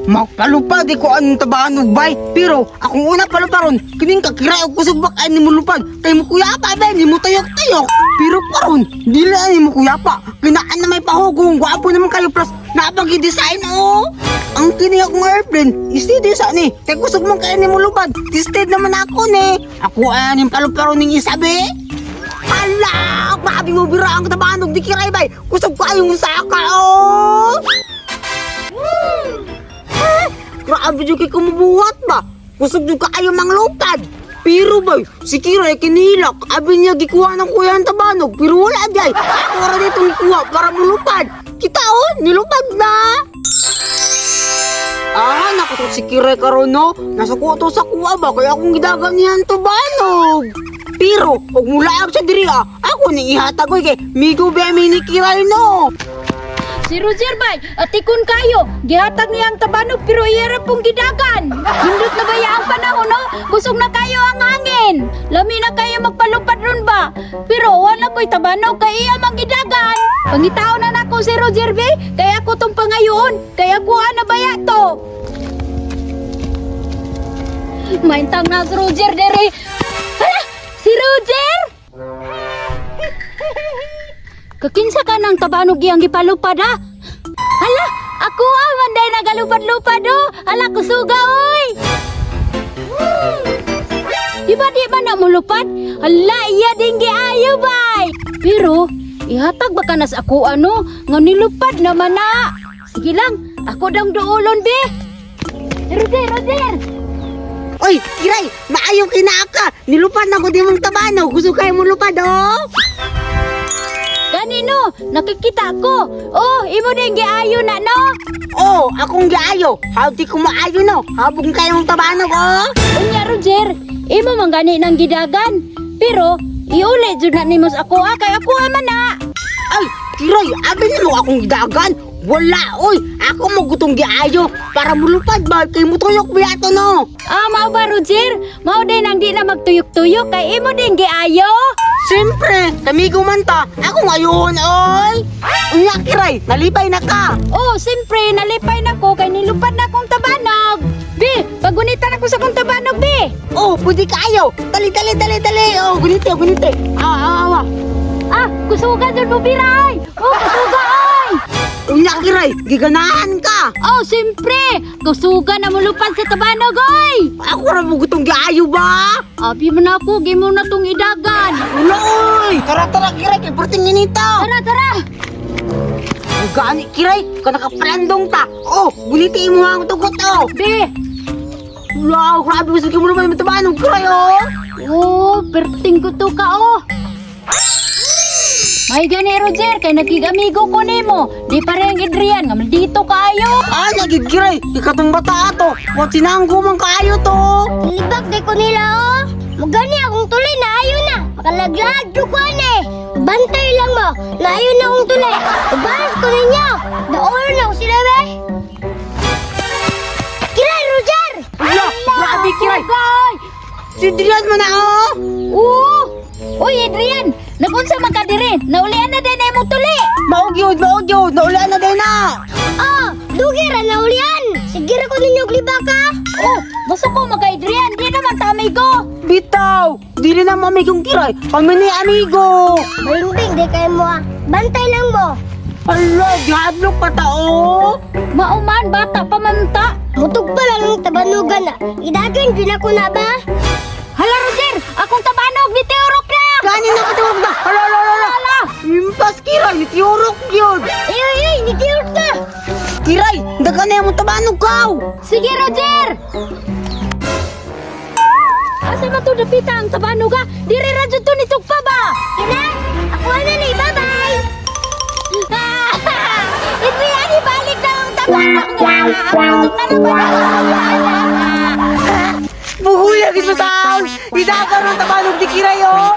Magpalupad, di ko anong tabanog bay. Pero, akong una paluparon, kining kakiray o kusog bakay ni mo lupad. Kay mo kuyapa ba, ni mo tayok-tayok. Pero paron, dili ni mo kuyapa. Kinaan na may pahugong, gwapo naman kayo plus napag-design oh. Ang kining akong airplane, istidi sa ni. Kay kusog man kayo ni mo lupad, tisted naman ako ni. Ako aning paluparon ning isabi. Hala, grabe mo bira ang tabanog di kiray bay. Kusog kayong saka oh. Grabe yung kay kumubuhat ba? Kusog yung kaayo mang lupad. Pero ba, si Kiray kinilak. Abi niya gikuha ng kuya ang tabanog. Pero wala jay. Ako rin itong ikuha para mulupad. Kita oh, nilupad na. Ah, nakusog si Kiray karon no. Nasuko to sa kuha ba? Kaya akong gidagan niyan tabanog. Pero, huwag mula siya diri ah. Ako ni ihatag ko kay Migo Bemi ni Kiray no. Si Roger bay, atikon kayo. Gihatag niya ang tabanog pero iyara pong gidagan. Hindot na baya ang panahon no? Kusog na kayo ang hangin. Lami na kayo magpalupad ron ba? Pero wala ko'y tabanog kay iya mang gidagan. Pangitao na nako si Roger bay, kaya ako tong pangayon. Kaya kuha na baya to. Maintang na si Roger dere. Hala, si Roger! Kakinsa ka ng tabanog iyang gipalupad ha? Hala, ako manday nagalupad-lupad oh. Hala, kusuga oy. Di ba na mulupad? Hala, iya din giayo bay. Pero, ihatag ba kanas ako ano? Nga nilupad naman na. Sige lang, ako dang duulon be. Roger! Oy, Kiray, maayong kinaka. Nilupad na ko di mong tabanog. Gusto kayo mo lupad oh. Ganino, nakikita ko. Oh, imo din giayo na no? Oh, akong giayo. Hawti ko maayo no. Habog kayo mong tabanog oh. Unya Roger, imo man gani nang gidagan. Pero iuli jud na nimos ako kay ako man na. Ay, Kiray, abi mo akong gidagan. Wala, oy. Ako mo gutong giayo para mulupad ba kay mutuyok biyato no. Mao ba Roger? Mao din ang di na magtuyok-tuyok kay imo din giayo. Siyempre, kamigo man ta. Ako ngayon, oy. Unya, Kiray, nalipay na ka. Oh, siyempre nalipay na ko kay nilupad na kong tabanog. Be, pagunitan ako sa kong tabanog be. Oh, pwede kayo. Dali. Oh, gunite. Awa. Kusuga jud mo biray. Oh, kusuga oy. Unya, Kiray, giganahan ka. Oh, siyempre, kusuga na mulupad sa tabanog oy. Ako ra mo gutong giayo ba? Abi man ako, gi mo na tong idagan. Wala, oy. Tara, Kiray, kay perting inito. Tara. Gani, Kiray, ka nakapalandong ta. Oh, gunite mo ang tugot oh. Be, Wow, grabe mo sa mo naman yung tabanog, Kiray oh. oh, perting ko to ka oh. May gani Roger, kay nagigamigo ko nimo. Di pa rin Adrian, nga dito kayo. Ah, nagigiray. Ikatong bata ato. Wat sinanggo man kaayo to. Libak di ko nila oh. Magani akong tuloy na ayo na. Makalaglag ko ni. Bantay lang mo. Na ayo na akong tuloy. Ubahas ko ninyo. Daon na ako sila be. Kiray, Roger! Wala, grabe Kiray. Guy! Si Adrian man na oh. Uy, Adrian! Nagunsa man ka diri? Naulian na din ay mo tuli! Maugyod. Naulaan na din na. Dugi ra na ulian. Sige ra ko ninyo glibaka. Oh, gusto ko magka-Adrian. Di naman tamigo. Bitaw. Dili na mamigong Kiray. Kami ni amigo. Malingbing di kayo mo ah. Bantay lang mo. Hala, dihablok pa tao. Mauman, bata pa manta. Mutog pa lang ng tabanugan na. Idagan din ako na ba? Hala, Roger! Akong tabanog, bitiurok na! Gani na katuwag na. Hala. Impas Kiray, itiurok yun. Ay, nitiyot na. Kiray, daga na yung tabanog kaw. Sige, Roger! Asa man to dapita ang tabanog ha? Diri ra jud to nitog pa ba? Kina, ako na ni. Bye-bye. Adrian, ibalik na ang tabanog niya! Busog na naman! Buhuyag ito taon. Idaga ng tabanog di Kiray oh.